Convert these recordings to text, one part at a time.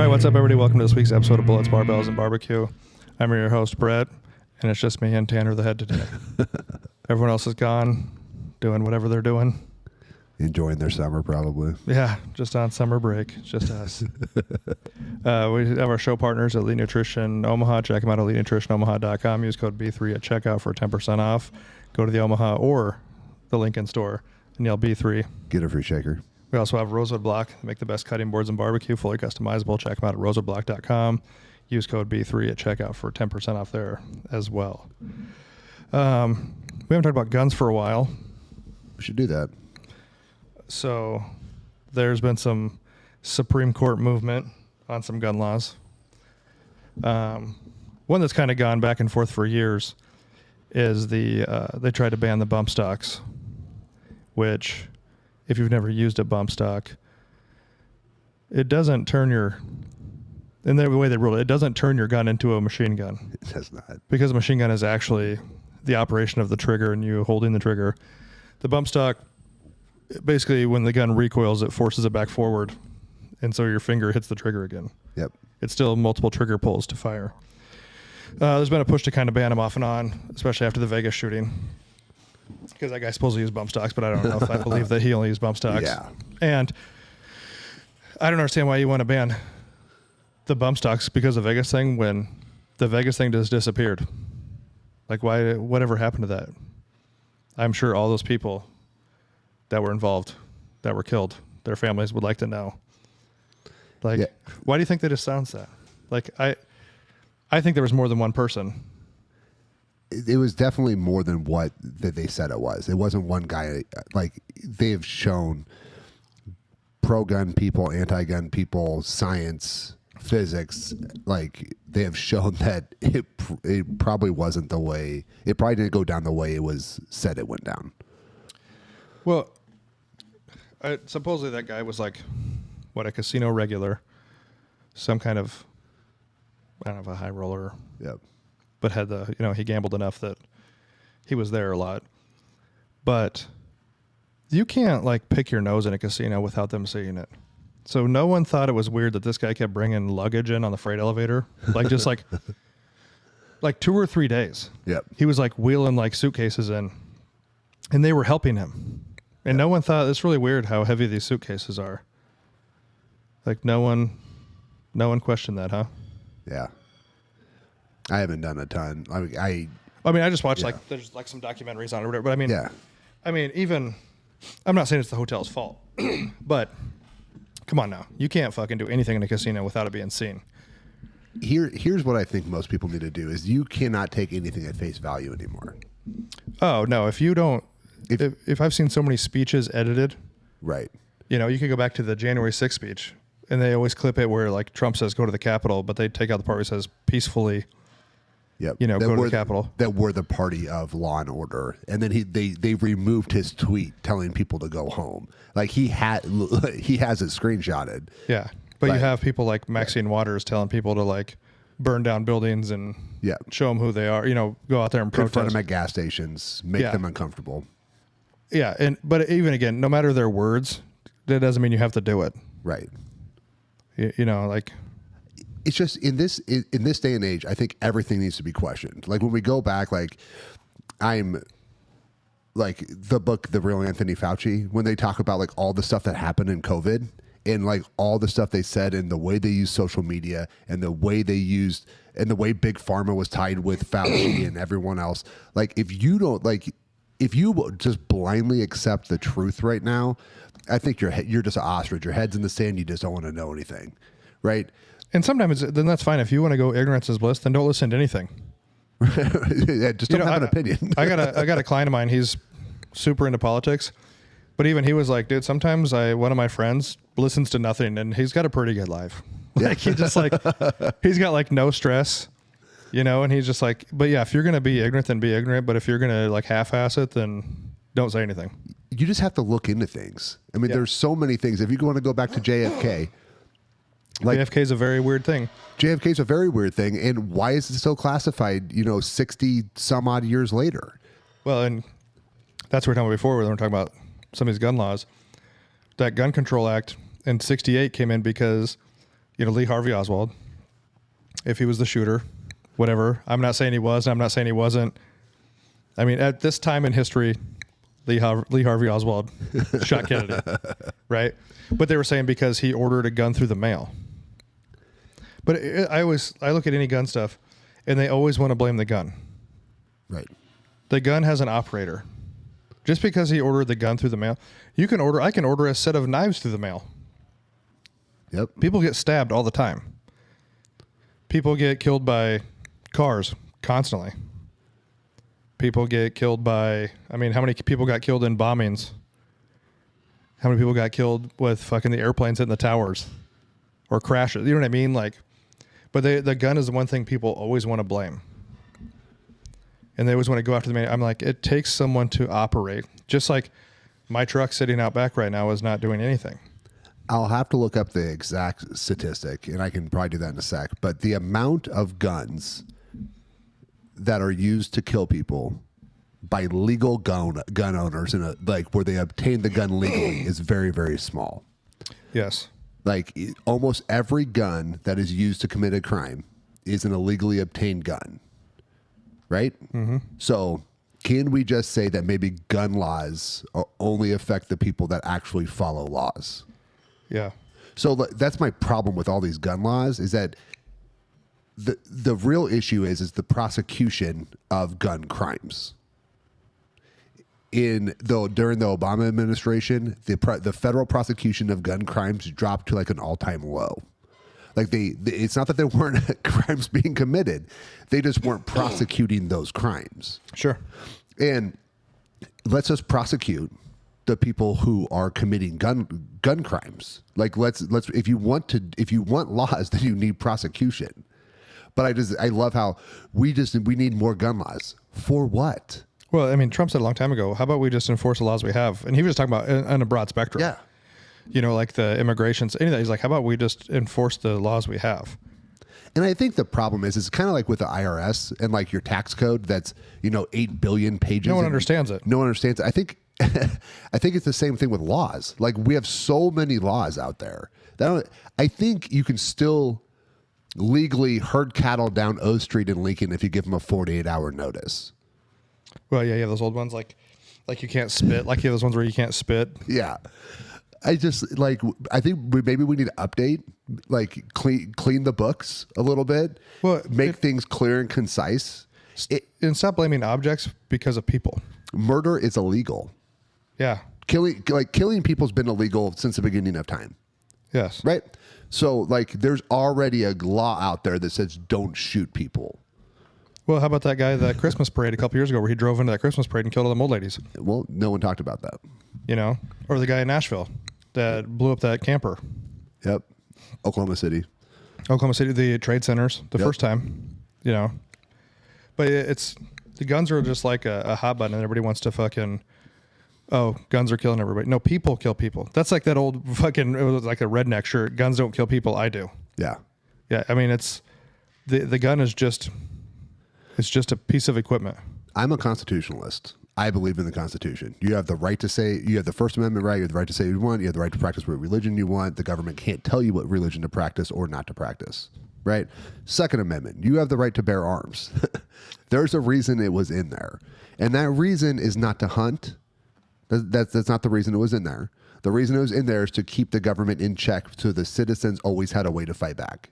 right, what's up, everybody? Welcome to this week's episode of Bullets, Barbells, and Barbecue. I'm your host, Brett, and it's just me and Tanner the Head today. Everyone else is gone, doing whatever they're doing. Enjoying their summer, probably. Yeah, just on summer break. It's just us. We have our show partners at Elite Nutrition Omaha. Check them out at EliteNutritionOmaha.com. Use code B3 at checkout for 10% off. Go to the Omaha or the Lincoln store and yell B3. Get a free shaker. We also have Rosewood Block. They make the best cutting boards in barbecue, fully customizable. Check them out at rosewoodblock.com. Use code B3 at checkout for 10% off there as well. We haven't talked about guns for a while. We should do that. So there's been some Supreme Court movement on some gun laws. One that's kind of gone back and forth for years is they tried to ban the bump stocks, which, if you've never used a bump stock, it doesn't turn your, in the way they rule it, it doesn't turn your gun into a machine gun. It does not. Because a machine gun is actually the operation of the trigger and you holding the trigger. The bump stock, basically when the gun recoils, it forces it back forward. And so your finger hits the trigger again. Yep. It's still multiple trigger pulls to fire. There's been a push to kind of ban them off and on, especially after the Vegas shooting. Because that guy supposedly used bump stocks, but I don't know if I believe that he only used bump stocks. Yeah. And I don't understand why you want to ban the bump stocks because of the Vegas thing when the Vegas thing just disappeared. Like, why? Whatever happened to that? I'm sure all those people that were involved, that were killed, their families would like to know. Like, yeah. Why do you think they just silenced that? Like, I think there was more than one person. It was definitely more than what that they said it was. It wasn't one guy. Like, they have shown pro-gun people, anti-gun people, science, physics. Like, they have shown that it probably wasn't the way. It probably didn't go down the way it was said it went down. Well, supposedly that guy was like, what, a casino regular, some kind of, I don't know, a high roller. Yep. But had he gambled enough that he was there a lot. But you can't like pick your nose in a casino without them seeing it. So no one thought it was weird that this guy kept bringing luggage in on the freight elevator, like just like 2 or 3 days. Yep. He was like wheeling like suitcases in, and they were helping him. And no one thought, it's really weird how heavy these suitcases are. Like no one questioned that, huh? Yeah. I haven't done a ton. I just watched there's like some documentaries on it or whatever. But yeah. Even I'm not saying it's the hotel's fault, but come on now, you can't fucking do anything in a casino without it being seen. Here's what I think most people need to do is you cannot take anything at face value anymore. Oh no, if I've seen so many speeches edited, right? You could go back to the January 6th speech, and they always clip it where like Trump says go to the Capitol, but they take out the part where he says peacefully. Yep. Go to the Capitol. That were the party of law and order, and then they removed his tweet telling people to go home. Like he has it screenshotted. Yeah, but you have people like Maxine Waters telling people to like burn down buildings and show them who they are. Go out there and protest. Confront them at gas stations, make them uncomfortable. Yeah, but even again, no matter their words, that doesn't mean you have to do it. Right. Like. It's just in this day and age, I think everything needs to be questioned. Like when we go back, like I'm like the book, The Real Anthony Fauci, when they talk about like all the stuff that happened in COVID and like all the stuff they said and the way they used social media and the way they used and the way Big Pharma was tied with Fauci and everyone else. Like if you just blindly accept the truth right now, I think you're just an ostrich. Your head's in the sand. You just don't want to know anything. Right. And sometimes then that's fine. If you want to go ignorance is bliss, then don't listen to anything. Yeah, just don't have an opinion. I got a client of mine. He's super into politics, but even he was like, dude, sometimes one of my friends listens to nothing, and he's got a pretty good life. Like he just like he's got like no stress, and he's just like, but yeah, if you're gonna be ignorant, then be ignorant. But if you're gonna like half-ass it, then don't say anything. You just have to look into things. I mean, there's so many things. If you want to go back to JFK. Like JFK is a very weird thing. JFK is a very weird thing, and why is it still classified? 60 some odd years later. Well, and that's what we were talking about before. We were talking about some of these gun laws. That Gun Control Act in '68 came in because Lee Harvey Oswald, if he was the shooter, whatever. I'm not saying he was. I'm not saying he wasn't. I mean, at this time in history, Lee Harvey Oswald shot Kennedy, right? But they were saying because he ordered a gun through the mail. But I look at any gun stuff, and they always want to blame the gun. Right. The gun has an operator. Just because he ordered the gun through the mail, I can order a set of knives through the mail. Yep. People get stabbed all the time. People get killed by cars constantly. People get killed by, how many people got killed in bombings? How many people got killed with fucking the airplanes hitting the towers or crashes? You know what I mean? But the gun is the one thing people always want to blame. And they always want to go after the man. I'm like, it takes someone to operate. Just like my truck sitting out back right now is not doing anything. I'll have to look up the exact statistic, and I can probably do that in a sec. But the amount of guns that are used to kill people by legal gun owners where they obtain the gun legally is very, very small. Yes. Almost every gun that is used to commit a crime is an illegally obtained gun. Right? Mm-hmm. So can we just say that maybe gun laws only affect the people that actually follow laws? Yeah. So that's my problem with all these gun laws is that the real issue is the prosecution of gun crimes. During the Obama administration, the federal prosecution of gun crimes dropped to an all-time low. It's not that there weren't crimes being committed. They just weren't prosecuting those crimes. Sure. And let's just prosecute the people who are committing gun crimes. If you want laws, then you need prosecution. But I love how we need more gun laws. For what? Well, Trump said a long time ago, how about we just enforce the laws we have? And he was just talking about on a broad spectrum. Yeah. Like the immigrations, anything. He's like, how about we just enforce the laws we have? And I think the problem is it's kind of like with the IRS and your tax code that's 8 billion pages. No one understands it. No one understands it. I think it's the same thing with laws. We have so many laws out there that I think you can still legally herd cattle down O Street in Lincoln if you give them a 48-hour notice. Well, yeah, those old ones like you can't spit. Those ones where you can't spit. Yeah. I think maybe we need to update, clean the books a little bit, make things clear and concise. And stop blaming objects because of people. Murder is illegal. Yeah. Killing people's been illegal since the beginning of time. Yes. Right? So there's already a law out there that says don't shoot people. Well, how about that guy, the Christmas parade a couple years ago where he drove into that Christmas parade and killed all the old ladies? Well, no one talked about that. Or the guy in Nashville that blew up that camper. Yep. Oklahoma City, the trade centers, the first time, But the guns are just like a hot button and everybody wants to fucking, guns are killing everybody. No, people kill people. That's like that old fucking, it was like a redneck shirt. Guns don't kill people, I do. Yeah. Yeah, it's, the gun is just, it's just a piece of equipment. I'm a constitutionalist. I believe in the Constitution. You have the right to say, you have the First Amendment right, you have the right to say what you want, you have the right to practice what religion you want. The government can't tell you what religion to practice or not to practice, right? Second Amendment, you have the right to bear arms. There's a reason it was in there. And that reason is not to hunt. That's not the reason it was in there. The reason it was in there is to keep the government in check so the citizens always had a way to fight back.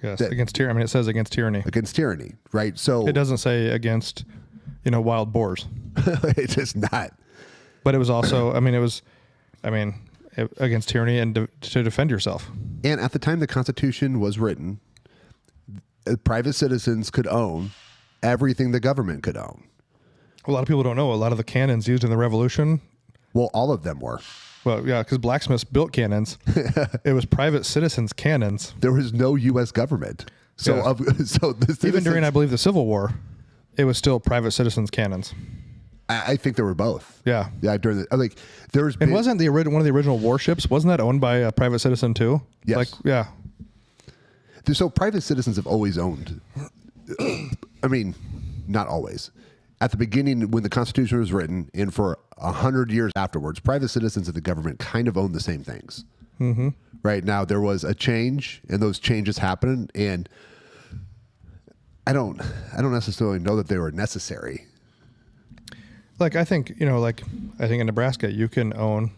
Yes, against tyranny. It says against tyranny. Against tyranny, right? So it doesn't say against, wild boars. It's just not. But it was also, against tyranny and to defend yourself. And at the time the Constitution was written, private citizens could own everything the government could own. A lot of people don't know. A lot of the cannons used in the Revolution. Well, all of them were. Well, yeah, because blacksmiths built cannons. It was private citizens' cannons. There was no U.S. government. So, yeah. Even during, I believe, the Civil War, it was still private citizens' cannons. I think there were both. Yeah. Yeah. During there's and wasn't one of the original warships? Wasn't that owned by a private citizen too? Yes. Yeah. So private citizens have always owned. Not always. At the beginning, when the Constitution was written, and for 100 years afterwards, private citizens of the government kind of owned the same things. Mm-hmm. Right now, there was a change, and those changes happened, and I don't necessarily know that they were necessary. Like, I think, I think in Nebraska, you can own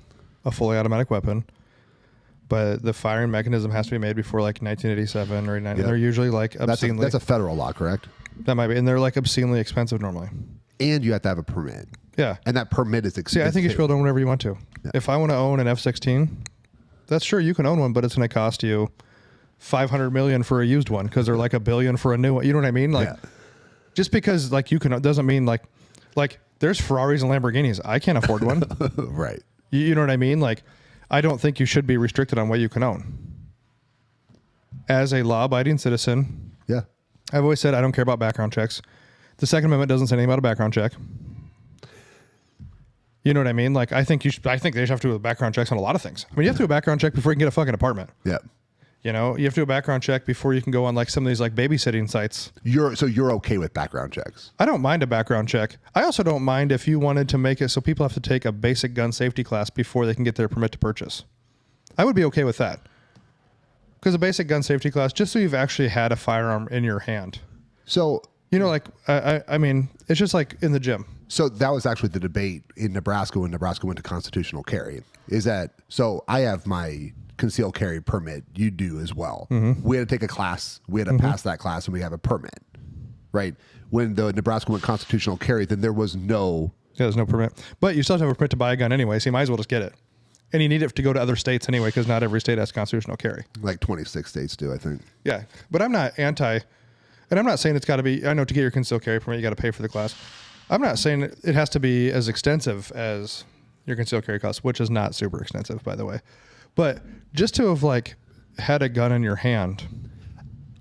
a fully automatic weapon, but the firing mechanism has to be made before like 1987 or 89. Yeah. They're usually like obscenely. That's a federal law, correct? That might be. And they're like obscenely expensive normally. And you have to have a permit. Yeah. And that permit is expensive. See, I think you should be able to own whatever you want to. Yeah. If I want to own an F-16, that's sure you can own one, but it's going to cost you $500 million for a used one because they're like $1 billion for a new one. You know what I mean? Like, just because like you can doesn't mean like there's Ferraris and Lamborghinis. I can't afford one. Right. You know what I mean? Like, I don't think you should be restricted on what you can own. As a law-abiding citizen, Yeah. I've always said I don't care about background checks. The Second Amendment doesn't say anything about a background check. You know what I mean? Like, I think they should have to do background checks on a lot of things. I mean, you have to do a background check before you can get a fucking apartment. Yeah. You know, you have to do a background check before you can go on like some of these like babysitting sites. You're okay with background checks? I don't mind a background check. I also don't mind if you wanted to make it so people have to take a basic gun safety class before they can get their permit to purchase. I would be okay with that. Because a basic gun safety class, just so you've actually had a firearm in your hand. So, like, I mean, it's just like in the gym. So that was actually the debate in Nebraska when Nebraska went to constitutional carry. Is that, so I have my concealed carry permit. You do as well. Mm-hmm. We had to take a class. We had to pass that class, and we have a permit. Right? When the Nebraska went constitutional carry, then there was no... Yeah, there's no permit. But you still have to have a permit to buy a gun anyway, so you might as well just get it. And you need it to go to other states anyway, because not every state has constitutional carry. Like 26 states do, I think. Yeah. But I'm not anti... And I'm not saying it's got to be... I know to get your concealed carry permit, you got to pay for the class. I'm not saying it has to be as extensive as your concealed carry costs, which is not super extensive, by the way. But just to have like had a gun in your hand.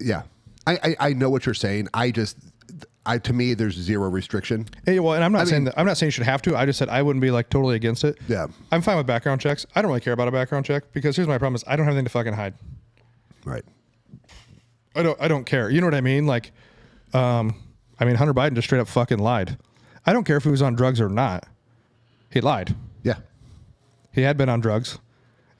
Yeah. I know what you're saying. To me, there's zero restriction. And I'm not saying you should have to. I just said I wouldn't be like totally against it. Yeah. I'm fine with background checks. I don't really care about a background check because here's my problem is I don't have anything to fucking hide. Right. I don't care. You know what I mean? Like, Hunter Biden just straight up fucking lied. I don't care if he was on drugs or not. He lied. Yeah. He had been on drugs.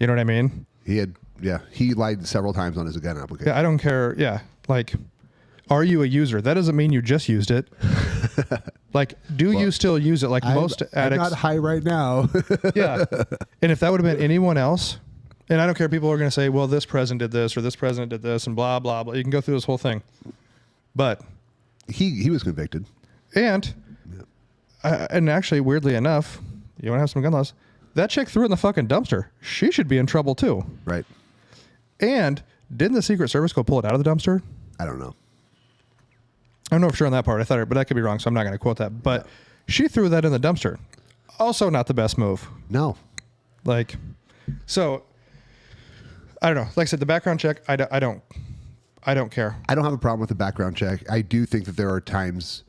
You know what I mean? He lied several times on his gun application. Yeah, I don't care. Yeah. Like, are you a user? That doesn't mean you just used it. Like, you still use it? Like most addicts. I'm not high right now. Yeah. And if that would have been anyone else, and I don't care, people are going to say, well, this president did this or this president did this and blah, blah, blah. You can go through this whole thing. But he was convicted. And actually, weirdly enough, you want to have some gun laws? That chick threw it in the fucking dumpster. She should be in trouble too. Right. And didn't the Secret Service go pull it out of the dumpster? I don't know. I don't know for sure on that part. But that could be wrong, so I'm not going to quote that. But she threw that in the dumpster. Also not the best move. No. Like, so, I don't know. Like I said, the background check, I don't care. I don't have a problem with the background check. I do think that there are times...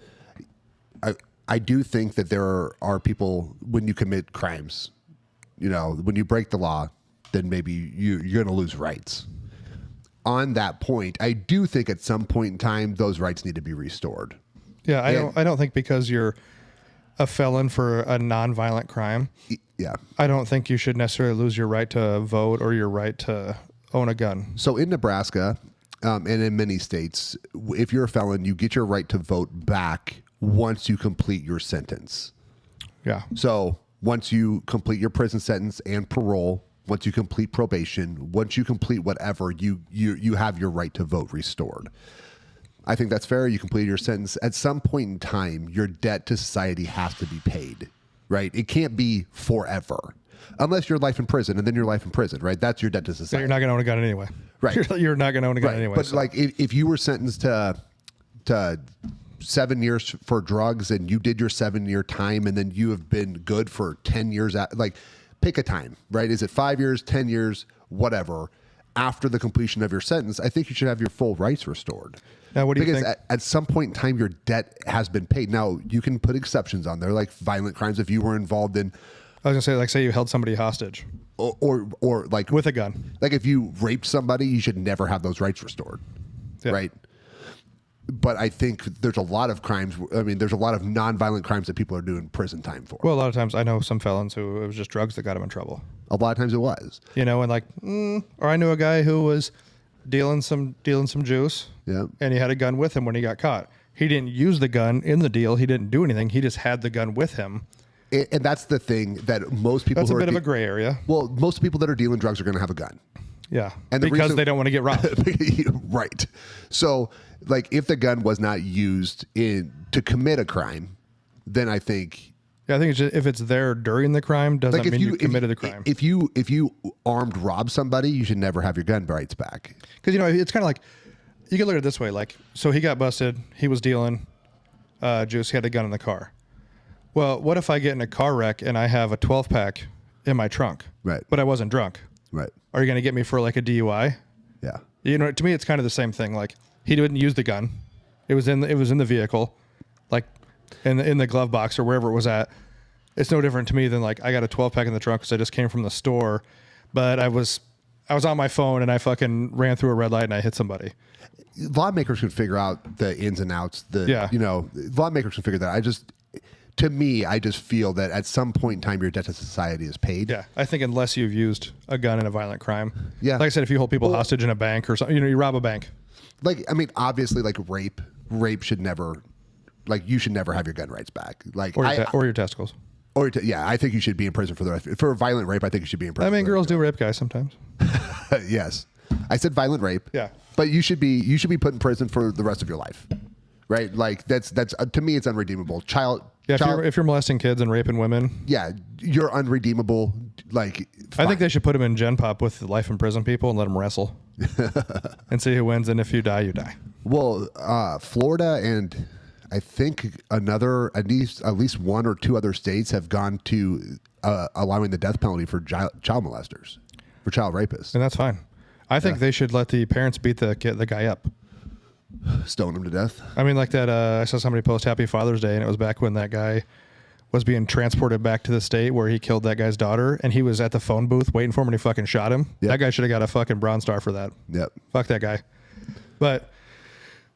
I do think that there are people, when you commit crimes, when you break the law, then maybe you're going to lose rights. On that point, I do think at some point in time, those rights need to be restored. Yeah, I don't think because you're a felon for a nonviolent crime. Yeah. I don't think you should necessarily lose your right to vote or your right to own a gun. So in Nebraska, and in many states, if you're a felon, you get your right to vote back once you complete your sentence. Yeah. So once you complete your prison sentence and parole, once you complete probation, once you complete whatever, you have your right to vote restored. I think that's fair. You completed your sentence. At some point in time, your debt to society has to be paid, right? It can't be forever. Unless you're life in prison, and then you're life in prison, right? That's your debt to society. So you're not going to own a gun anyway. Right. You're not going to own a gun anyway. But like if you were sentenced to 7 years for drugs and you did your 7-year time and then you have been good for 10 years, like pick a time, right? Is it 5 years, 10 years, whatever, after the completion of your sentence, I think you should have your full rights restored. Now, what do you think? Because at some point in time, your debt has been paid. Now, you can put exceptions on there, like violent crimes if you were involved in... I was going to say, like, say you held somebody hostage. Or like... With a gun. Like if you raped somebody, you should never have those rights restored, right? But I think there's a lot of crimes. I mean, there's a lot of nonviolent crimes that people are doing prison time for. Well, a lot of times I know some felons who it was just drugs that got them in trouble. A lot of times it was. You know, and like, or I knew a guy who was dealing some juice. Yeah. And he had a gun with him when he got caught. He didn't use the gun in the deal. He didn't do anything. He just had the gun with him. And that's the thing that most people. That's a bit of a gray area. Well, most people that are dealing drugs are going to have a gun. Yeah, and because they don't want to get robbed. Right. So, like, if the gun was not used to commit a crime, then I think. Yeah, I think it's just, if it's there during the crime, doesn't mean you committed the crime. If you armed rob somebody, you should never have your gun rights back. Because, you know, it's kind of like, you can look at it this way. Like, so he got busted. He was dealing juice. He had a gun in the car. Well, what if I get in a car wreck and I have a 12-pack in my trunk? Right. But I wasn't drunk. Right. Are you going to get me for like a DUI? Yeah. You know, to me, it's kind of the same thing. Like, he didn't use the gun. It was in the vehicle, like in the glove box or wherever it was at. It's no different to me than like I got a 12-pack in the trunk because I just came from the store, but I was on my phone and I fucking ran through a red light and I hit somebody. Lawmakers can figure out the ins and outs. You know, lawmakers can figure that out. To me, I just feel that at some point in time, your debt to society is paid. Yeah, I think unless you've used a gun in a violent crime. Yeah. Like I said, if you hold people hostage in a bank or something, you know, you rob a bank. Like, I mean, obviously, like rape should never, like, you should never have your gun rights back. Like, or your testicles. Yeah, I think you should be in prison for a violent rape. I think you should be in prison. I mean, girls do rape guys sometimes. Yes, I said violent rape. Yeah, but you should be put in prison for the rest of your life, right? Like that's to me, it's unredeemable. Yeah, if you're molesting kids and raping women. Yeah, you're unredeemable. Like, fine. I think they should put them in Gen Pop with life in prison people and let them wrestle and see who wins. And if you die, you die. Well, Florida and I think at least one or two other states have gone to allowing the death penalty for child molesters, for child rapists, and that's fine. I think they should let the parents beat the guy up, stone him to death. I mean, like that. I saw somebody post Happy Father's Day, and it was back when that guy was being transported back to the state where he killed that guy's daughter, and he was at the phone booth waiting for him, and he fucking shot him. Yep. That guy should have got a fucking Bronze Star for that. Yep. Fuck that guy. But.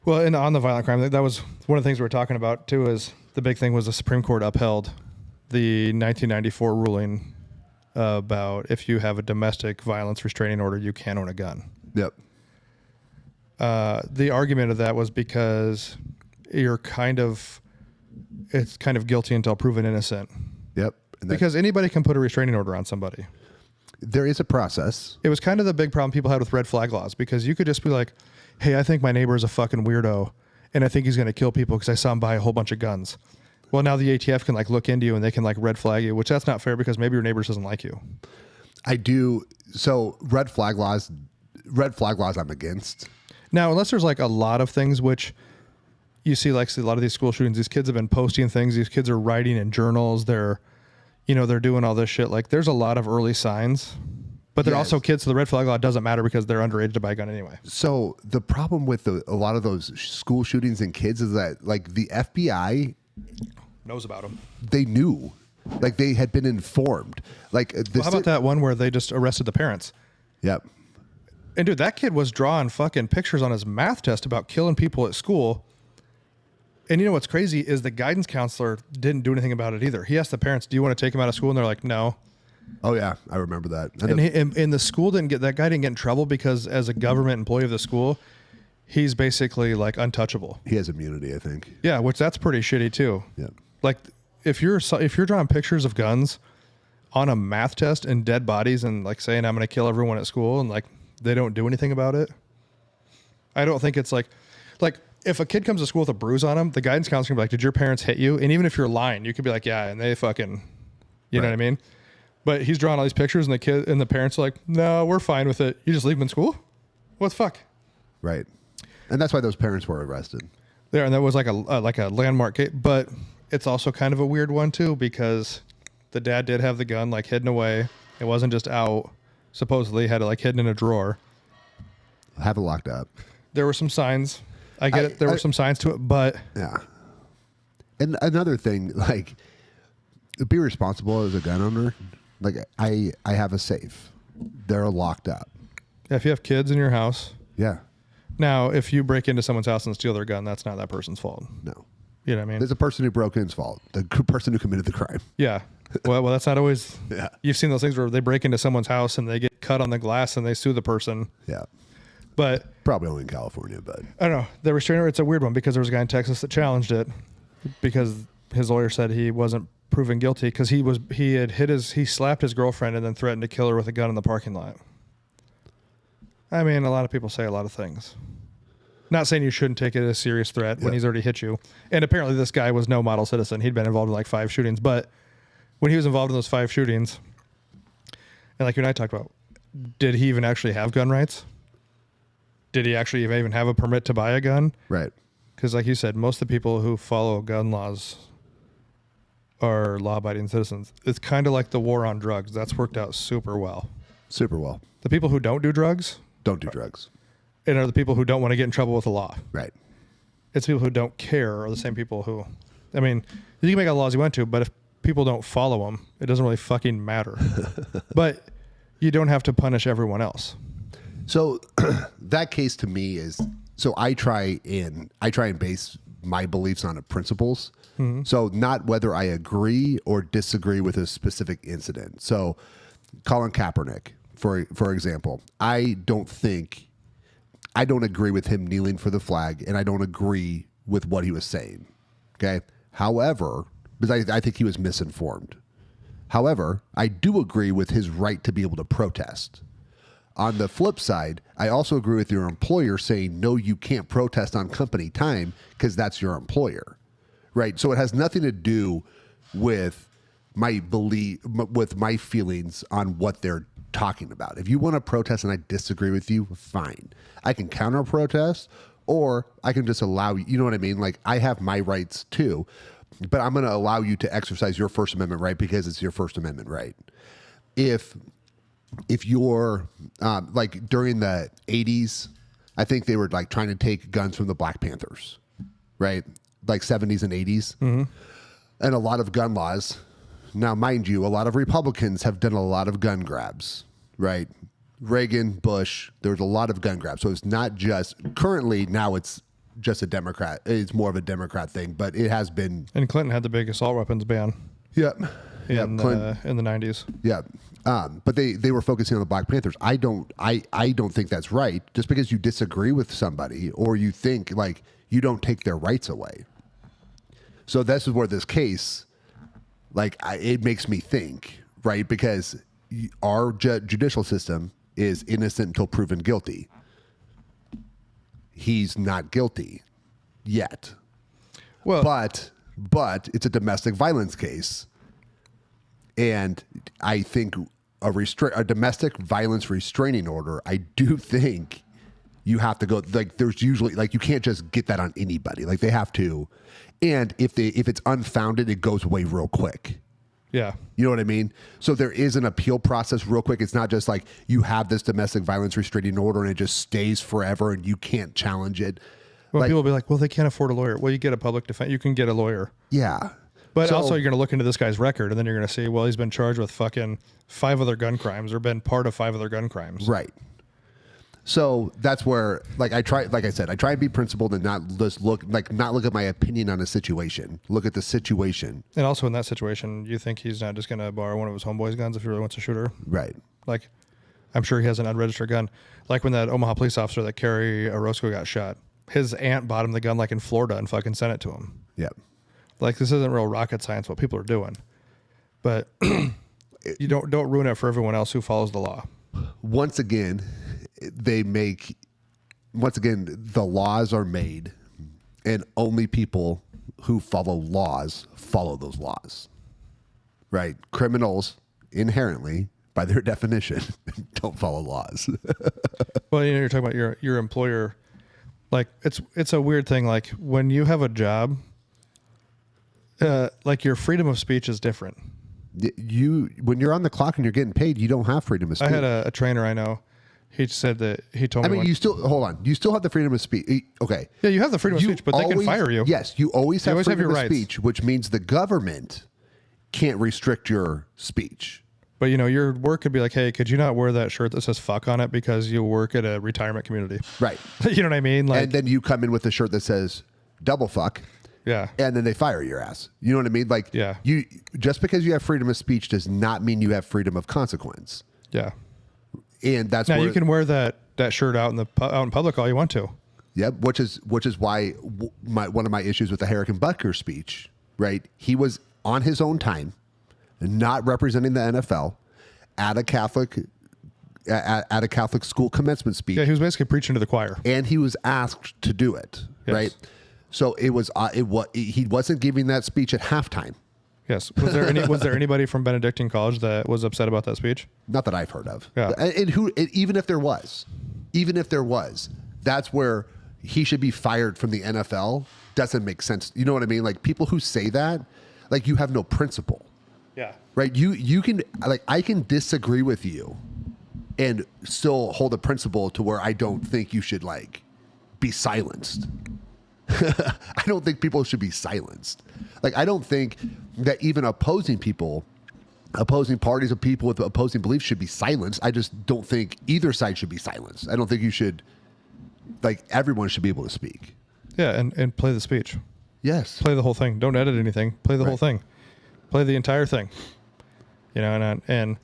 Well, and on the violent crime, that was one of the things we were talking about too. Is the big thing was the Supreme Court upheld the 1994 ruling about if you have a domestic violence restraining order, you can't own a gun. Yep. The argument of that was because it's kind of guilty until proven innocent. Yep. Because anybody can put a restraining order on somebody. There is a process. It was kind of the big problem people had with red flag laws, because you could just be like, hey, I think my neighbor is a fucking weirdo, and I think he's going to kill people because I saw him buy a whole bunch of guns. Well, now the ATF can like look into you and they can like red flag you, which that's not fair because maybe your neighbor doesn't like you. I do. So red flag laws I'm against. Now, unless there's like a lot of things which you see, like a lot of these school shootings, these kids have been posting things. These kids are writing in journals. They're doing all this shit. Like there's a lot of early signs. But they're also kids, so the red flag law doesn't matter because they're underage to buy a gun anyway. So the problem with a lot of those school shootings and kids is that, like, the FBI knows about them. They knew, like, they had been informed. Like, how about that one where they just arrested the parents? Yep. And dude, that kid was drawing fucking pictures on his math test about killing people at school. And you know what's crazy is the guidance counselor didn't do anything about it either. He asked the parents, "Do you want to take him out of school?" And they're like, "No." Oh yeah, I remember that. And the school that guy didn't get in trouble because as a government employee of the school, he's basically like untouchable. He has immunity, I think. Yeah, which that's pretty shitty too. Yeah. Like if you're drawing pictures of guns on a math test and dead bodies and like saying I'm going to kill everyone at school and like they don't do anything about it, I don't think it's like if a kid comes to school with a bruise on him, the guidance counselor can be like, "Did your parents hit you?" And even if you're lying, you could be like, "Yeah," and they fucking, you know what I mean? But he's drawing all these pictures, and the kid and the parents are like, "No, we're fine with it. You just leave him in school? What the fuck?" Right, and that's why those parents were arrested. There, and that was like a landmark case. But it's also kind of a weird one too because the dad did have the gun like hidden away. It wasn't just out. Supposedly, he had it like hidden in a drawer. Have it locked up. There were some signs. I get it. There were some signs to it, but yeah. And another thing, like, be responsible as a gun owner. Like, I have a safe. They're locked up. Yeah, if you have kids in your house. Yeah. Now, if you break into someone's house and steal their gun, that's not that person's fault. No. You know what I mean? There's a person who broke in's fault. The person who committed the crime. Yeah. Well, that's not always. Yeah. You've seen those things where they break into someone's house and they get cut on the glass and they sue the person. Yeah. But Probably only in California, but I don't know. The restraining order, it's a weird one because there was a guy in Texas that challenged it because his lawyer said he wasn't proven guilty because he slapped his girlfriend and then threatened to kill her with a gun in the parking lot. I mean, a lot of people say a lot of things. Not saying you shouldn't take it as a serious threat when he's already hit you. And apparently this guy was no model citizen. He'd been involved in like 5 shootings. But when he was involved in those 5 shootings, and like you and I talked about, did he even actually have gun rights? Did he actually even have a permit to buy a gun? right. Because like you said, most of the people who follow gun laws are law-abiding citizens. It's kind of like the war on drugs. That's worked out super well. Super well. The people who don't do drugs Don't do drugs. and are the people who don't want to get in trouble with the law. Right. It's people who don't care are the same people who, I mean, you can make all the laws you want to, but if people don't follow them, it doesn't really fucking matter. But you don't have to punish everyone else. So that case to me is, so I try and base my beliefs on principles. So not whether I agree or disagree with a specific incident. So Colin Kaepernick, for example, I don't agree with him kneeling for the flag, and I don't agree with what he was saying. Okay. However, because I think he was misinformed. However, I do agree with his right to be able to protest. On the flip side, I also agree with your employer saying, no, you can't protest on company time because that's your employer, right? So it has nothing to do with my belief, with my feelings on what they're talking about. If you want to protest and I disagree with you, fine. I can counter protest, or I can just allow you know what I mean? Like, I have my rights too, but I'm going to allow you to exercise your First Amendment right because it's your First Amendment right. If you're like during the 80s, I think they were like trying to take guns from the Black Panthers, right? Like 70s and 80s. Mm-hmm. And a lot of gun laws. Now, mind you, a lot of Republicans have done a lot of gun grabs, right? Reagan, Bush, there was a lot of gun grabs. So it's not just currently now it's just a Democrat. It's more of a Democrat thing, but it has been. And Clinton had the big assault weapons ban. Yep. In the 90s. Yeah. But they were focusing on the Black Panthers. I don't think that's right. Just because you disagree with somebody or you think like you don't take their rights away. So this is where this case, like, it makes me think, right? Because our judicial system is innocent until proven guilty. He's not guilty yet. Well, but it's a domestic violence case. And I think a domestic violence restraining order, I do think you have to go, like, there's usually, like, you can't just get that on anybody. Like, they have to. And if it's unfounded, it goes away real quick. yeah. You know what I mean? So there is an appeal process real quick. It's not just like you have this domestic violence restraining order and it just stays forever and you can't challenge it. Well, like, people will be like, well, they can't afford a lawyer. Well, you get a public defense. You can get a lawyer. yeah. But So- also, you're going to look into this guy's record, and then you're going to see, well, he's been charged with fucking 5 other gun crimes or been part of 5 other gun crimes. Right. So that's where, like I try and be principled and not just look at my opinion on a situation. Look at the situation. And also in that situation, you think he's not just going to borrow one of his homeboys' guns if he really wants to shoot her? Right. Like, I'm sure he has an unregistered gun. Like when that Omaha police officer that Kerry Orozco got shot, his aunt bought him the gun like in Florida and fucking sent it to him. Yeah. Like, this isn't real rocket science what people are doing. But you don't ruin it for everyone else who follows the law. Once again, the laws are made and only people who follow laws follow those laws. Right? Criminals inherently, by their definition, don't follow laws. Well, you know, you're talking about your employer. Like, it's a weird thing. Like, when you have a job, like, your freedom of speech is different. When you're on the clock and you're getting paid, you don't have freedom of speech. I had a trainer I know. He said that he told me. You still have the freedom of speech. Okay. Yeah, you have the freedom of speech, but they can fire you. Yes, you always have freedom your of rights. speech, which means the government can't restrict your speech. But, you know, your work could be like, hey, could you not wear that shirt that says fuck on it because you work at a retirement community? Right. You know what I mean? Like, And then you come in with a shirt that says double fuck, Yeah. And then they fire your ass. You know what I mean? Like, Yeah. you just because you have freedom of speech does not mean you have freedom of consequence. Yeah. And that's Now where, you can wear that shirt out in public all you want to. Yep, which is why one of my issues with the Harrigan Butker speech, right? He was on his own time, not representing the NFL, at a Catholic school commencement speech. Yeah, he was basically preaching to the choir. And he was asked to do it, Yes. right? So he wasn't giving that speech at halftime. Yes. Was there anybody from Benedictine College that was upset about that speech? Not that I've heard of. Yeah. And even if there was, that's where he should be fired from the NFL. Doesn't make sense. You know what I mean? Like, people who say that, like, you have no principle. Yeah. Right? You can, like, I can disagree with you and still hold a principle to where I don't think you should, like, be silenced. I don't think people should be silenced. Like, I don't think that even opposing parties of people with opposing beliefs should be silenced. I just don't think either side should be silenced. I don't think you should, like, everyone should be able to speak. Yeah, and play the speech. Yes. Play the whole thing. Don't edit anything. Play the whole thing. Play the entire thing. You know,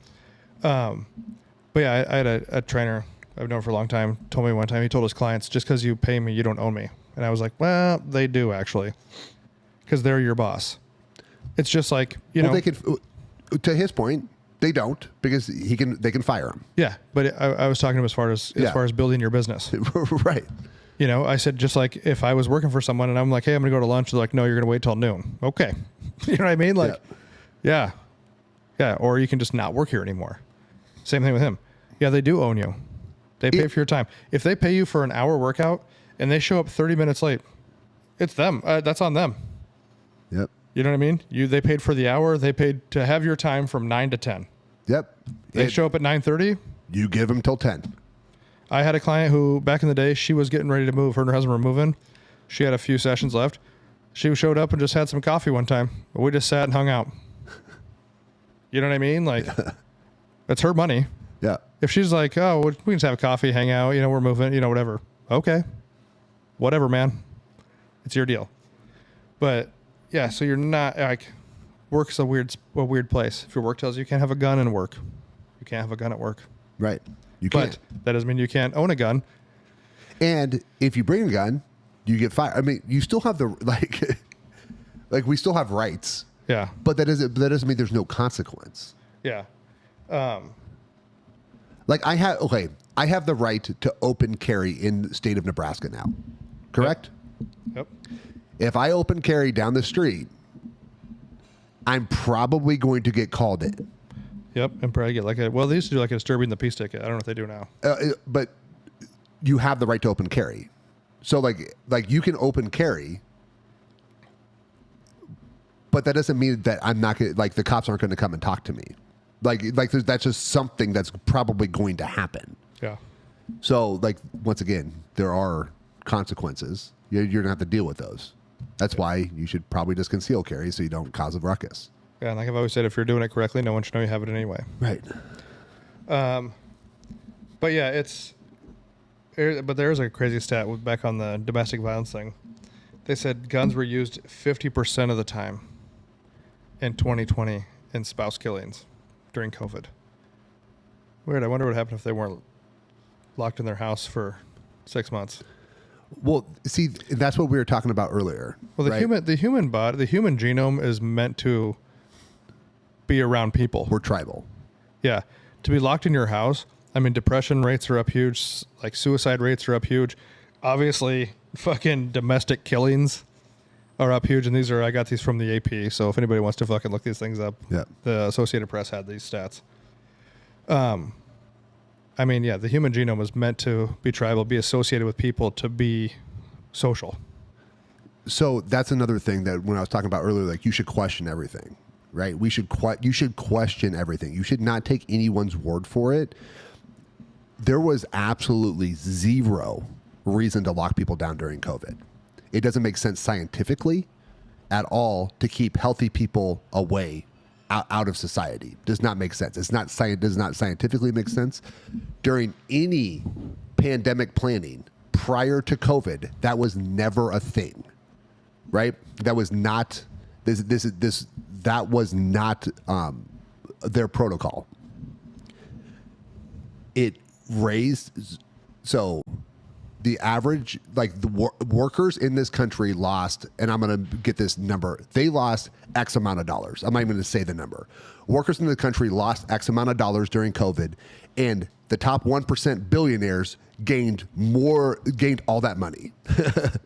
but yeah, I had a trainer I've known for a long time, told me one time, he told his clients, just because you pay me, you don't own me. And I was like, well, they do actually, because they're your boss. It's just like, you know. They can, to his point, they don't, because they can fire him. Yeah, but I was talking to him as far as building your business. Right. You know, I said, just like if I was working for someone and I'm like, hey, I'm going to go to lunch. They're like, no, you're going to wait till noon. Okay. You know what I mean? Like, yeah. Or you can just not work here anymore. Same thing with him. Yeah, they do own you. They pay for your time. If they pay you for an hour workout and they show up 30 minutes late, it's them. That's on them. Yep. You know what I mean? They paid for the hour. They paid to have your time from 9 to 10. Yep. They show up at 9:30. You give them till 10. I had a client who, back in the day, she was getting ready to move. Her and her husband were moving. She had a few sessions left. She showed up and just had some coffee one time. We just sat and hung out. You know what I mean? Like, it's her money. Yeah. If she's like, oh, we can just have a coffee, hang out, you know, we're moving, you know, whatever. Okay. Whatever, man. It's your deal. But, yeah, so you're not, like, work's a weird place. If your work tells you can't have a gun in work, you can't have a gun at work. Right. You can't. But that doesn't mean you can't own a gun. And if you bring a gun, you get fired. I mean, you still have the, like we still have rights. Yeah. But that doesn't mean there's no consequence. Yeah. Like I have the right to open carry in the state of Nebraska now. Correct? Yep. If I open carry down the street, I'm probably going to get called in. Yep. And probably get they used to do like a disturbing the peace ticket. I don't know if they do now. But you have the right to open carry. So like you can open carry, but that doesn't mean that I'm not going to, like, the cops aren't going to come and talk to me. Like that's just something that's probably going to happen. Yeah. So, like, once again, there are consequences. You're going to have to deal with those. That's why you should probably just conceal carry so you don't cause a ruckus. Yeah, and like I've always said, if you're doing it correctly, no one should know you have it anyway. Right. But yeah, but there's a crazy stat back on the domestic violence thing. They said guns were used 50% of the time in 2020 in spouse killings during COVID. Weird. I wonder what happened if they weren't locked in their house for 6 months. Well, see, that's what we were talking about earlier. Well, the human body, the human genome is meant to be around people. We're tribal. Yeah. To be locked in your house, I mean, depression rates are up huge. Like, suicide rates are up huge. Obviously, fucking domestic killings are up huge. And I got these from the AP. So if anybody wants to fucking look these things up, yeah. The Associated Press had these stats. I mean, yeah, the human genome was meant to be tribal, be associated with people, to be social. So that's another thing that when I was talking about earlier, like, you should question everything, right? You should question everything. You should not take anyone's word for it. There was absolutely zero reason to lock people down during COVID. It doesn't make sense scientifically at all to keep healthy people away out of society. Does not make sense. Does not scientifically make sense. During any pandemic planning prior to COVID, that was never a thing. right? That was not that was not their protocol. It raised, so the average, like the workers in this country lost, and I'm going to get this number, they lost X amount of dollars. I'm not even going to say the number. Workers in the country lost X amount of dollars during COVID, and the top 1% billionaires gained all that money.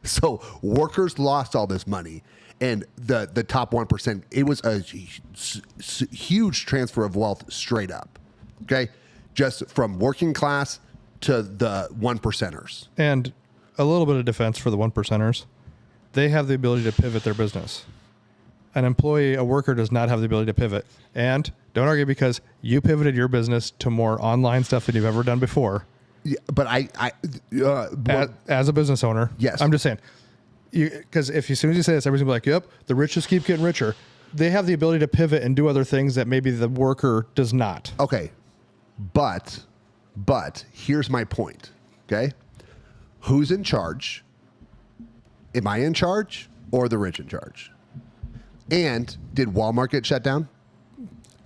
So workers lost all this money, and the top 1%, it was a huge transfer of wealth straight up. Okay? Just from working class to the 1%ers. And a little bit of defense for the 1%ers. They have the ability to pivot their business. A worker does not have the ability to pivot. And don't argue because you pivoted your business to more online stuff than you've ever done before. Yeah, but as a business owner, yes. I'm just saying, because as soon as you say this, everybody's going to be like, yep, the rich just keep getting richer. They have the ability to pivot and do other things that maybe the worker does not. Okay. But here's my point, okay? Who's in charge? Am I in charge or the rich in charge? And did Walmart get shut down?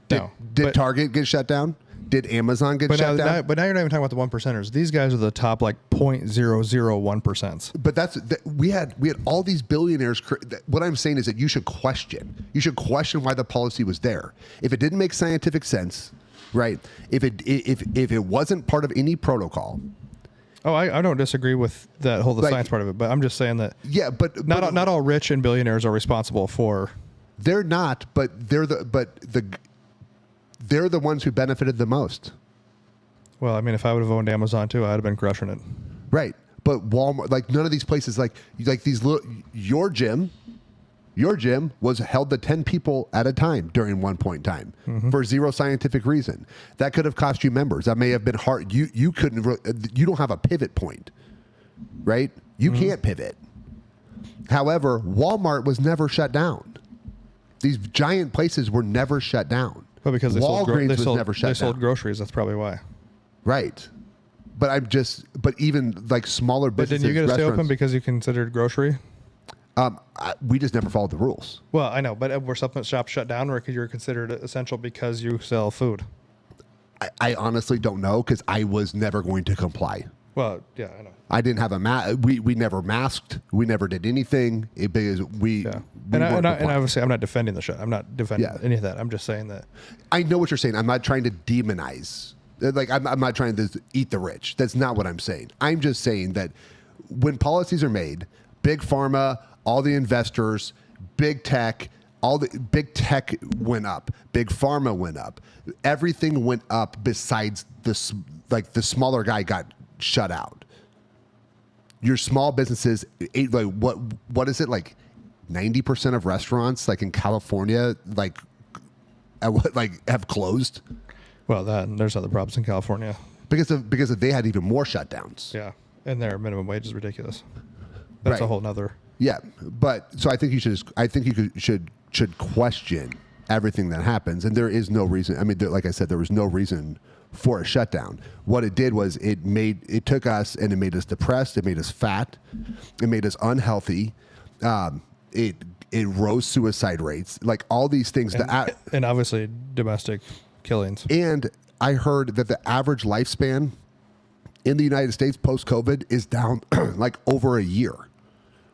No. Did Target get shut down? Did Amazon get shut down? But now you're not even talking about the 1%ers. These guys are the top like 0.001%. But we had all these billionaires. What I'm saying is that you should question. You should question why the policy was there. If it didn't make scientific sense, right? If it wasn't part of any protocol. Oh, I don't disagree with that whole science part of it, but I'm just saying that. Yeah, but not all rich and billionaires are responsible for. They're not, but they're the ones who benefited the most. Well, I mean, if I would have owned Amazon too, I'd have been crushing it. Right, but Walmart, like none of these places, like these little, your gym was held to 10 people at a time during one point in time for zero scientific reason. That could have cost you members. That may have been hard. You couldn't. You don't have a pivot point, right? You can't pivot. However, Walmart was never shut down. These giant places were never shut down. Well, because Walgreens was never shut down. They sold groceries. That's probably why. Right. But even like smaller businesses. But didn't you get to stay open because you considered grocery? We just never followed the rules. Well, I know, but were supplement shops shut down, or you're considered essential because you sell food? I honestly don't know because I was never going to comply. Well, yeah, I know. I didn't have a mask. We never masked. We never did anything because we. Yeah. And obviously, I'm not defending the shut. I'm not defending any of that. I'm just saying that. I know what you're saying. I'm not trying to demonize. Like I'm not trying to eat the rich. That's not what I'm saying. I'm just saying that when policies are made, big pharma, all the investors, big tech, all the big tech went up. Big pharma went up. Everything went up besides this. Like the smaller guy got shut out. Your small businesses, like what is it like? 90% of restaurants, like in California, like have closed. Well, there's other problems in California because they had even more shutdowns. Yeah, and their minimum wage is ridiculous. That's a whole nother. Yeah, but so I think you should question everything that happens, and there is no reason. I mean, like I said, there was no reason for a shutdown. What it did was it took us and it made us depressed. It made us fat. It made us unhealthy. It rose suicide rates, like all these things. And obviously domestic killings. And I heard that the average lifespan in the United States post-COVID is down like over a year,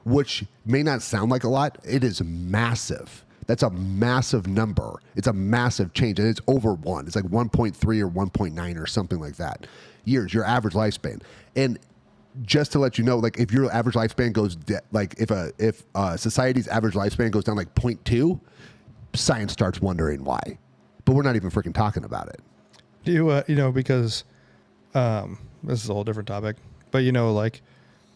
which may not sound like a lot. It is massive. That's a massive number. It's a massive change, and it's over 1. It's like 1.3 or 1.9 or something like that years, your average lifespan. And just to let you know, like if your average lifespan goes, like if society's average lifespan goes down like 0.2, science starts wondering why. But we're not even freaking talking about it. Do you, because this is a whole different topic, but like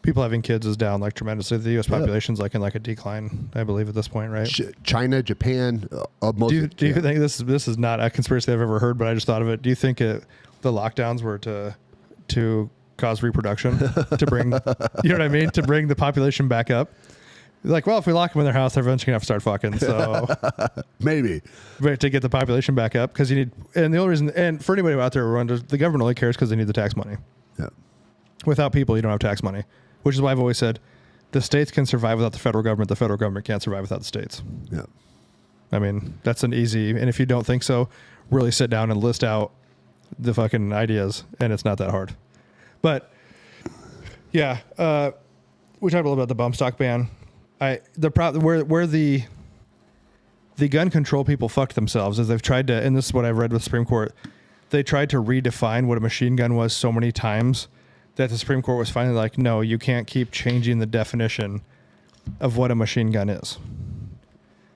people having kids is down like tremendously. The U.S. population's like in like a decline, I believe, at this point, right? China, Japan, most. Do you think this is not a conspiracy I've ever heard, but I just thought of it? Do you think the lockdowns were to cause reproduction, to bring, you know what I mean, to bring the population back up? Like, well, if we lock them in their house, they're eventually gonna have to start fucking. So maybe to get the population back up, because you need. And the only reason, and for anybody out there who wonders, the government only cares because they need the tax money. Yeah. Without people, you don't have tax money, which is why I've always said, The states can survive without the federal government. The federal government can't survive without the states. Yeah. I mean, that's an easy, and if you don't think so, really sit down and list out the fucking ideas, and it's not that hard. But yeah, we talked a little about the bump stock ban. Where the gun control people fucked themselves is they've tried to, and this is what I've read with the Supreme Court, they tried to redefine what a machine gun was so many times that the Supreme Court was finally like, no, you can't keep changing the definition of what a machine gun is.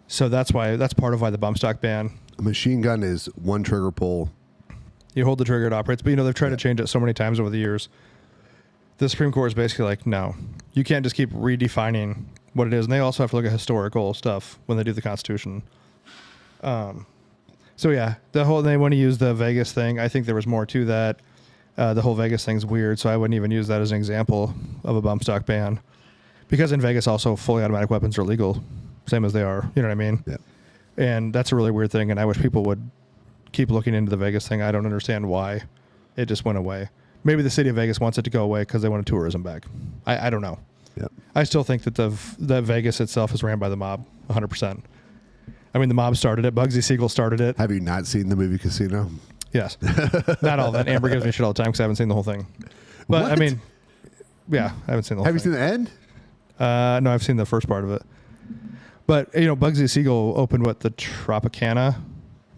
So that's part of why the bump stock ban. A machine gun is one trigger pull. You hold the trigger, it operates. But, they've tried to change it so many times over the years. The Supreme Court is basically like, no, you can't just keep redefining what it is. And they also have to look at historical stuff when they do the Constitution. So, yeah, they want to use the Vegas thing. I think there was more to that. The whole Vegas thing's weird, so I wouldn't even use that as an example of a bump stock ban. Because in Vegas, also, fully automatic weapons are legal, same as they are. You know what I mean? Yeah. And that's a really weird thing, and I wish people would keep looking into the Vegas thing. I don't understand why it just went away. Maybe the city of Vegas wants it to go away because they want tourism back. I don't know. Yeah. I still think that the Vegas itself is ran by the mob, 100%. I mean, the mob started it. Bugsy Siegel started it. Have you not seen the movie Casino? Yes. Not all that. Amber gives me shit all the time because I haven't seen the whole thing. But, What? I mean, yeah, I haven't seen the whole Have thing. you seen the end? No, I've seen the first part of it. But, Bugsy Siegel opened, the Tropicana,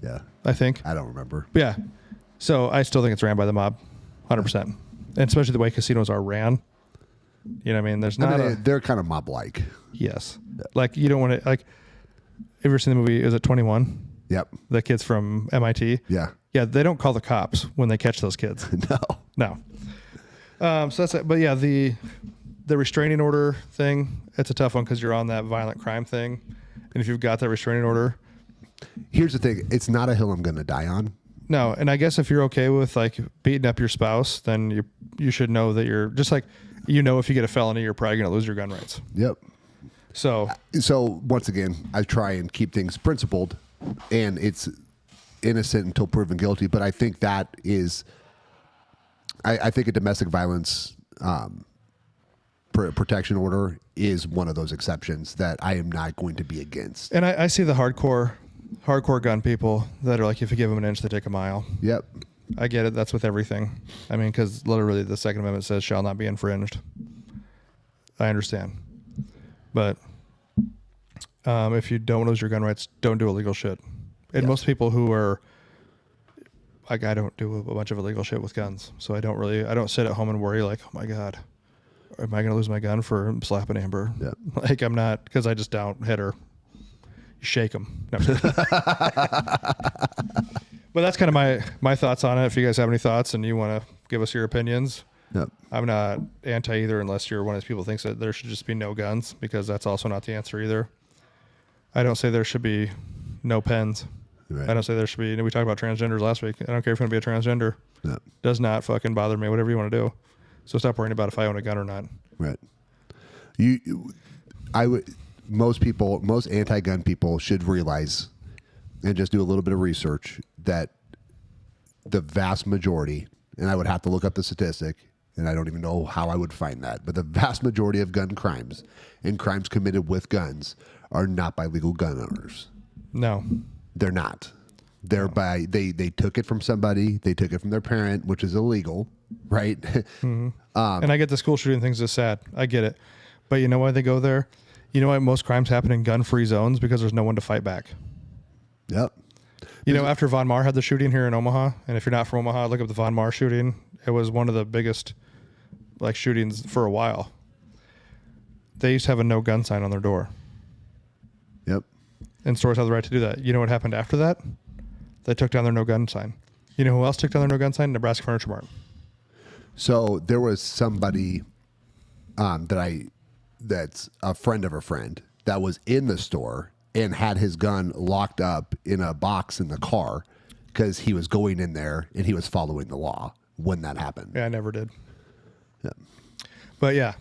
Yeah. I think. I don't remember. But yeah. So I still think it's ran by the mob, 100%. And especially the way casinos are ran. You know what I mean? There's not they're kind of mob-like. Yes. Like, you don't want to, like, have you ever seen the movie, is it 21? Yep. The kids from MIT? Yeah. Yeah, they don't call the cops when they catch those kids. No. So that's it. But yeah, the restraining order thing, it's a tough one because you're on that violent crime thing. And if you've got that restraining order. Here's the thing. It's not a hill I'm going to die on. No. And I guess if you're okay with like beating up your spouse, then you should know that you're just like, if you get a felony, you're probably going to lose your gun rights. Yep. So once again, I try and keep things principled, and it's innocent until proven guilty. But I think that is, I think a domestic violence protection order is one of those exceptions that I am not going to be against. And I see the hardcore gun people that are like, if you give them an inch, they take a mile. Yep. I get it. That's with everything. I mean, because literally the Second Amendment says shall not be infringed. I understand. But if you don't lose your gun rights, don't do illegal shit. And most people who are like, I don't do a bunch of illegal shit with guns. So I don't sit at home and worry like, oh my God, am I going to lose my gun for slapping Amber? Yeah. Like I'm not, because I just don't hit her. You shake them. No, but that's kind of my thoughts on it. If you guys have any thoughts and you want to give us your opinions, Yep. I'm not anti either unless you're one of those people who thinks that there should just be no guns, because that's also not the answer either. I don't say there should be no pens. Right. I don't say there should be, we talked about transgenders last week. I don't care if you want to be a transgender. Yep. Does not fucking bother me, whatever you want to do. So stop worrying about if I own a gun or not. Right. Most anti-gun people should realize and just do a little bit of research that the vast majority, and I would have to look up the statistic, and I don't even know how I would find that, but the vast majority of gun crimes and crimes committed with guns are not by legal gun owners. No. They're not. They're by, they took it from somebody, they took it from their parent, which is illegal, right? Mm-hmm. And I get the school shooting things is sad. I get it. But you know why they go there? You know why most crimes happen in gun-free zones? Because there's no one to fight back. Yep. After Von Mar had the shooting here in Omaha, and if you're not from Omaha, look up the Von Mar shooting. It was one of the biggest shootings for a while. They used to have a no gun sign on their door. Yep. And stores have the right to do that. You know what happened after that? They took down their no gun sign. You know who else took down their no gun sign? Nebraska Furniture Mart. So there was somebody that's a friend of a friend that was in the store and had his gun locked up in a box in the car because he was going in there and he was following the law when that happened. Yeah, I never did. Yeah. But yeah,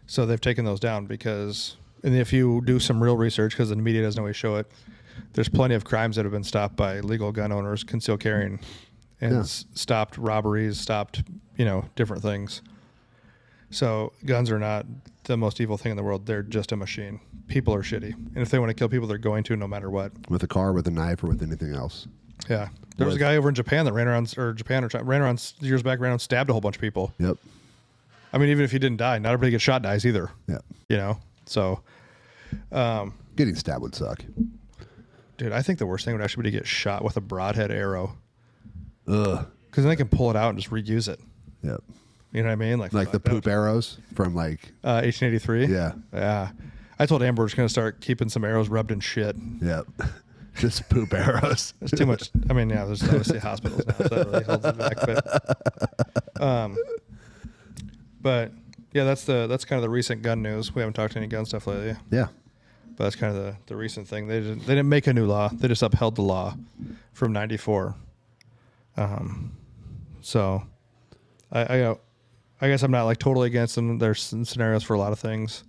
so they've taken those down because, and if you do some real research, because the media doesn't always show it, there's plenty of crimes that have been stopped by legal gun owners, concealed carrying, and stopped robberies, stopped, different things. So guns are not the most evil thing in the world. They're just a machine. People are shitty. And if they want to kill people, they're going to no matter what. With a car, with a knife, or with anything else. Yeah. There was a guy over in Japan that ran around years back, ran around, stabbed a whole bunch of people. Yep. I mean, even if he didn't die, not everybody gets shot dies either. Yeah. You know? So. Getting stabbed would suck. Dude, I think the worst thing would actually be to get shot with a broadhead arrow. Ugh. Because then they can pull it out and just reuse it. Yep. You know what I mean? Like the poop arrows from like 1883. Yeah. Yeah. I told Amber we're just gonna start keeping some arrows rubbed in shit. Yep. Just poop arrows. There's too much. I mean, yeah, there's obviously hospitals now, so that really holds it back. But yeah, that's kind of the recent gun news. We haven't talked any gun stuff lately. Yeah. But that's kind of the recent thing. They didn't make a new law. They just upheld the law from '94. So I guess I'm not like totally against them. There's scenarios for a lot of things.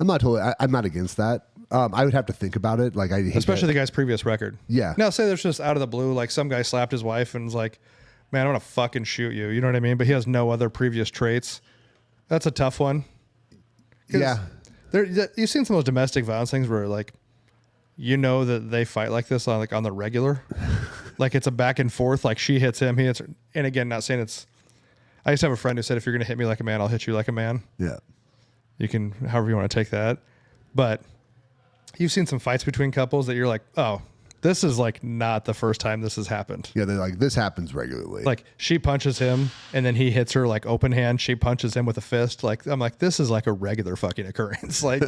I'm not against that. I would have to think about it. Like Especially the guy's previous record. Yeah. Now say there's just out of the blue, like some guy slapped his wife and was like, man, I'm going to fucking shoot you. You know what I mean? But he has no other previous traits. That's a tough one. Yeah. You've seen some of those domestic violence things where like, you know that they fight like this on the regular. Like it's a back and forth. Like she hits him, he hits her. And again, not saying it's, I used to have a friend who said, if you're going to hit me like a man, I'll hit you like a man. Yeah. You can, however you want to take that. But you've seen some fights between couples that you're like, oh, this is like not the first time this has happened. Yeah, they're like, this happens regularly. Like she punches him and then he hits her like open hand. She punches him with a fist. Like, I'm like, this is like a regular fucking occurrence. Like,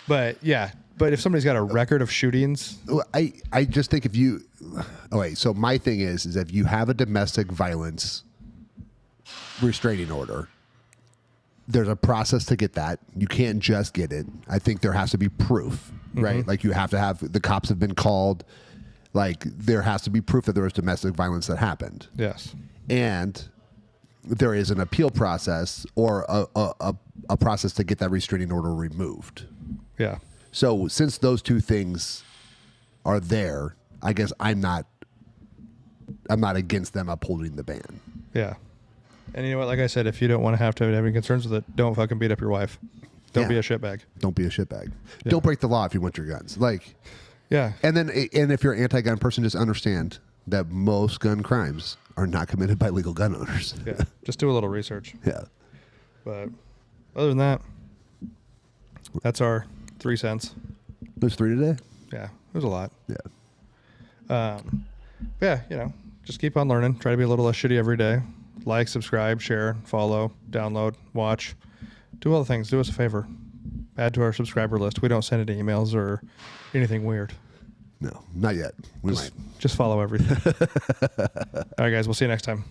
but yeah. But if somebody's got a record of shootings. I just think if you, so my thing is if you have a domestic violence restraining order, there's a process to get that. You can't just get it. I think there has to be proof, right? Like you have to have, the cops have been called. Like there has to be proof that there was domestic violence that happened. Yes. And there is an appeal process or a process to get that restraining order removed. Yeah. So since those two things are there, I guess I'm not against them upholding the ban. Yeah. And you know what? Like I said, if you don't want to have any concerns with it, don't fucking beat up your wife. Don't be a shitbag. Don't be a shitbag. Yeah. Don't break the law if you want your guns. Like, yeah. And if you're an anti-gun person, just understand that most gun crimes are not committed by legal gun owners. Yeah. Just do a little research. Yeah. But other than that, that's our 3 cents. There's 3 today? Yeah. There's a lot. Yeah. Yeah, you know, just keep on learning. Try to be a little less shitty every day. Like, subscribe, share, follow, download, watch. Do all the things. Do us a favor. Add to our subscriber list. We don't send any emails or anything weird. No, not yet. We might. Just follow everything. All right, guys. We'll see you next time.